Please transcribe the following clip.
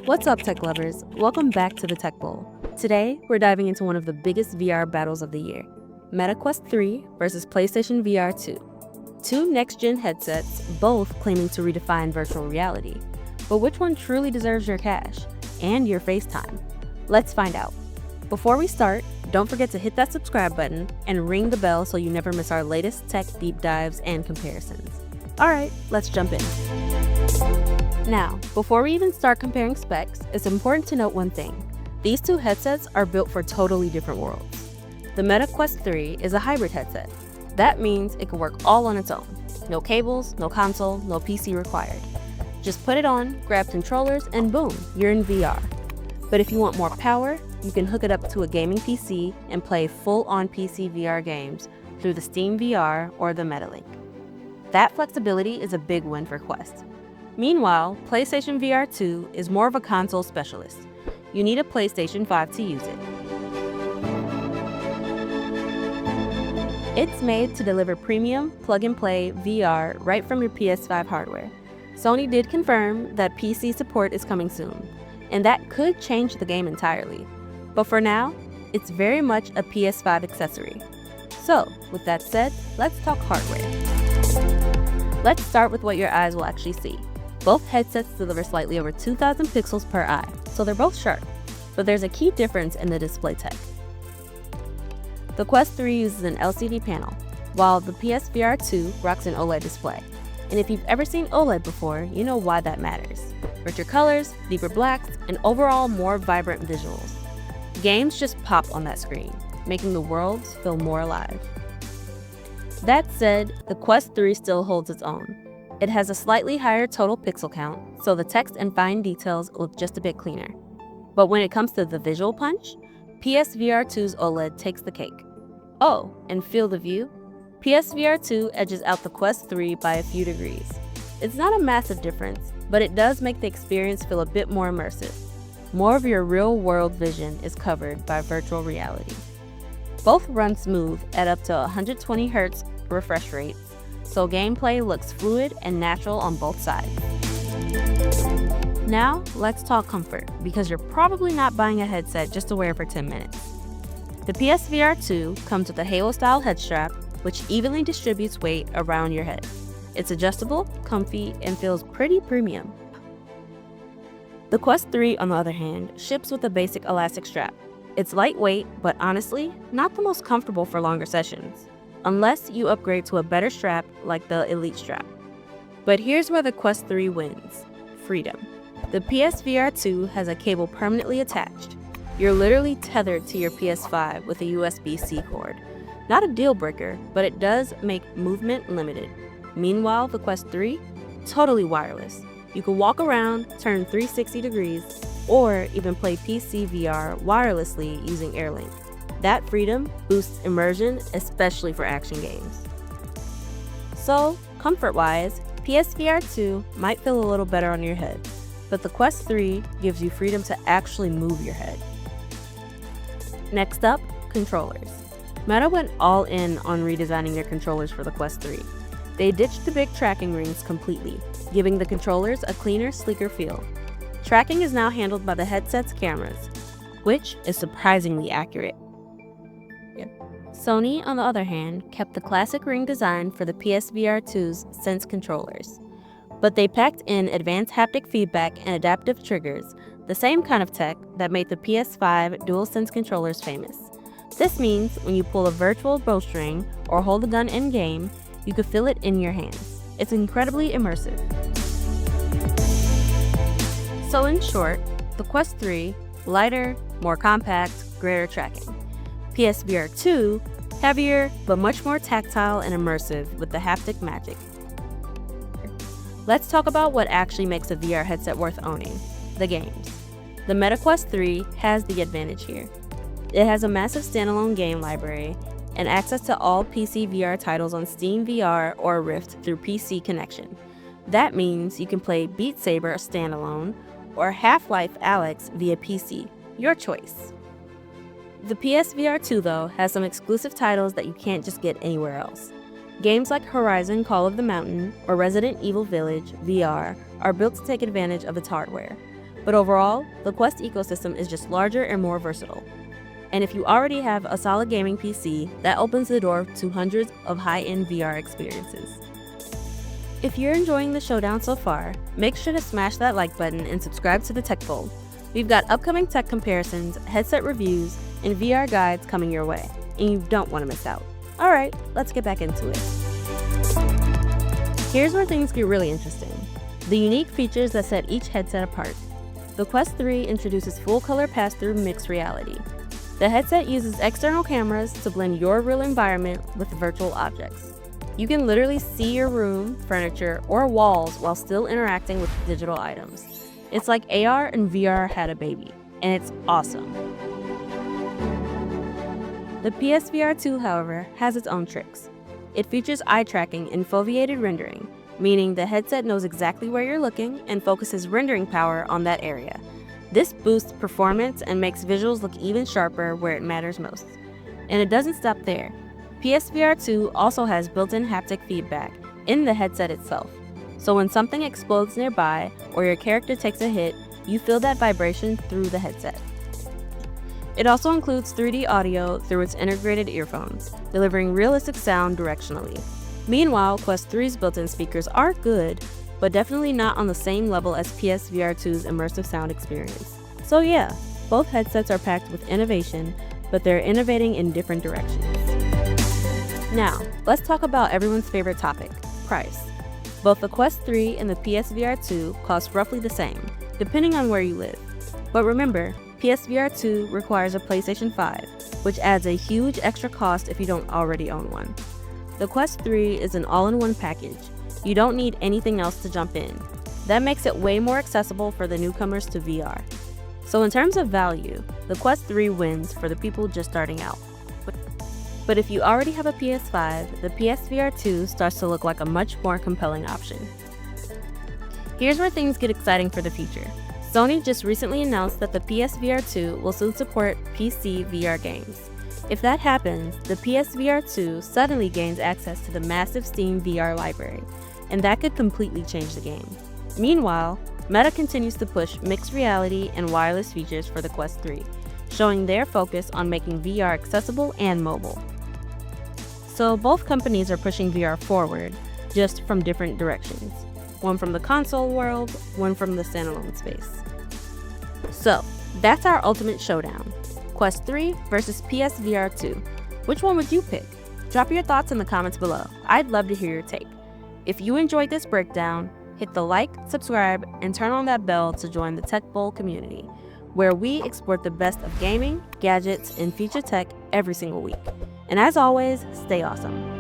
What's up, tech lovers? Welcome back to the Tech Bowl. Today, we're diving into one of the biggest VR battles of the year, Meta Quest 3 versus PlayStation VR2. Two next-gen headsets, both claiming to redefine virtual reality. But which one truly deserves your cash and your FaceTime? Let's find out. Before we start, don't forget to hit that subscribe button and ring the bell so you never miss our latest tech deep dives and comparisons. Alright, let's jump in. Now, before we even start comparing specs, it's important to note one thing. These two headsets are built for totally different worlds. The Meta Quest 3 is a hybrid headset. That means it can work all on its own. No cables, no console, no PC required. Just put it on, grab controllers, and boom, you're in VR. But if you want more power, you can hook it up to a gaming PC and play full-on PC VR games through the Steam VR or the MetaLink. That flexibility is a big win for Quest. Meanwhile, PlayStation VR2 is more of a console specialist. You need a PlayStation 5 to use it. It's made to deliver premium, plug-and-play VR right from your PS5 hardware. Sony did confirm that PC support is coming soon, and that could change the game entirely. But for now, it's very much a PS5 accessory. So, with that said, let's talk hardware. Let's start with what your eyes will actually see. Both headsets deliver slightly over 2,000 pixels per eye, so they're both sharp. But there's a key difference in the display tech. The Quest 3 uses an LCD panel, while the PSVR2 rocks an OLED display. And if you've ever seen OLED before, you know why that matters. Richer colors, deeper blacks, and overall more vibrant visuals. Games just pop on that screen, making the worlds feel more alive. That said, the Quest 3 still holds its own. It has a slightly higher total pixel count, so the text and fine details look just a bit cleaner. But when it comes to the visual punch, PSVR2's OLED takes the cake. Oh, and field of view? PSVR2 edges out the Quest 3 by a few degrees. It's not a massive difference, but it does make the experience feel a bit more immersive. More of your real-world vision is covered by virtual reality. Both run smooth at up to 120Hz refresh rates, so gameplay looks fluid and natural on both sides. Now, let's talk comfort, because you're probably not buying a headset just to wear for 10 minutes. The PSVR2 comes with a Halo-style head strap, which evenly distributes weight around your head. It's adjustable, comfy, and feels pretty premium. The Quest 3, on the other hand, ships with a basic elastic strap. It's lightweight, but honestly, not the most comfortable for longer sessions, unless you upgrade to a better strap like the Elite strap. But here's where the Quest 3 wins: freedom. The PSVR2 has a cable permanently attached. You're literally tethered to your PS5 with a USB-C cord. Not a deal breaker, but it does make movement limited. Meanwhile, the Quest 3, totally wireless. You can walk around, turn 360 degrees, or even play PC VR wirelessly using AirLink. That freedom boosts immersion, especially for action games. So, comfort-wise, PSVR2 might feel a little better on your head, but the Quest 3 gives you freedom to actually move your head. Next up, controllers. Meta went all in on redesigning their controllers for the Quest 3. They ditched the big tracking rings completely, giving the controllers a cleaner, sleeker feel. Tracking is now handled by the headset's cameras, which is surprisingly accurate. Sony, on the other hand, kept the classic ring design for the PSVR2's Sense controllers. But they packed in advanced haptic feedback and adaptive triggers, the same kind of tech that made the PS5 DualSense controllers famous. This means when you pull a virtual bowstring or hold a gun in-game, you can feel it in your hands. It's incredibly immersive. So in short, the Quest 3, lighter, more compact, greater tracking. PSVR 2, heavier, but much more tactile and immersive with the haptic magic. Let's talk about what actually makes a VR headset worth owning: the games. The Meta Quest 3 has the advantage here. It has a massive standalone game library and access to all PC VR titles on Steam VR or Rift through PC connection. That means you can play Beat Saber standalone or Half-Life Alyx via PC, your choice. The PSVR 2, though, has some exclusive titles that you can't just get anywhere else. Games like Horizon Call of the Mountain or Resident Evil Village VR are built to take advantage of its hardware. But overall, the Quest ecosystem is just larger and more versatile. And if you already have a solid gaming PC, that opens the door to hundreds of high-end VR experiences. If you're enjoying the Showdown so far, make sure to smash that like button and subscribe to the Tech Bowl. We've got upcoming tech comparisons, headset reviews, and VR guides coming your way, and you don't want to miss out. Alright, let's get back into it. Here's where things get really interesting. The unique features that set each headset apart. The Quest 3 introduces full-color pass-through mixed reality. The headset uses external cameras to blend your real environment with virtual objects. You can literally see your room, furniture, or walls while still interacting with digital items. It's like AR and VR had a baby, and it's awesome. The PSVR2, however, has its own tricks. It features eye tracking and foveated rendering, meaning the headset knows exactly where you're looking and focuses rendering power on that area. This boosts performance and makes visuals look even sharper where it matters most. And it doesn't stop there. PSVR2 also has built-in haptic feedback in the headset itself. So when something explodes nearby or your character takes a hit, you feel that vibration through the headset. It also includes 3D audio through its integrated earphones, delivering realistic sound directionally. Meanwhile, Quest 3's built-in speakers are good, but definitely not on the same level as PSVR2's immersive sound experience. So yeah, both headsets are packed with innovation, but they're innovating in different directions. Now, let's talk about everyone's favorite topic, price. Both the Quest 3 and the PSVR2 cost roughly the same, depending on where you live. But remember, PSVR2 requires a PlayStation 5, which adds a huge extra cost if you don't already own one. The Quest 3 is an all-in-one package. You don't need anything else to jump in. That makes it way more accessible for the newcomers to VR. So in terms of value, the Quest 3 wins for the people just starting out. But if you already have a PS5, the PSVR2 starts to look like a much more compelling option. Here's where things get exciting for the future. Sony just recently announced that the PSVR2 will soon support PC VR games. If that happens, the PSVR2 suddenly gains access to the massive Steam VR library, and that could completely change the game. Meanwhile, Meta continues to push mixed reality and wireless features for the Quest 3, showing their focus on making VR accessible and mobile. So both companies are pushing VR forward, just from different directions. One from the console world, one from the standalone space. So, that's our ultimate showdown. Quest 3 versus PSVR2. Which one would you pick? Drop your thoughts in the comments below. I'd love to hear your take. If you enjoyed this breakdown, hit the like, subscribe, and turn on that bell to join the Tech Bowl community, where we explore the best of gaming, gadgets, and future tech every single week. And as always, stay awesome.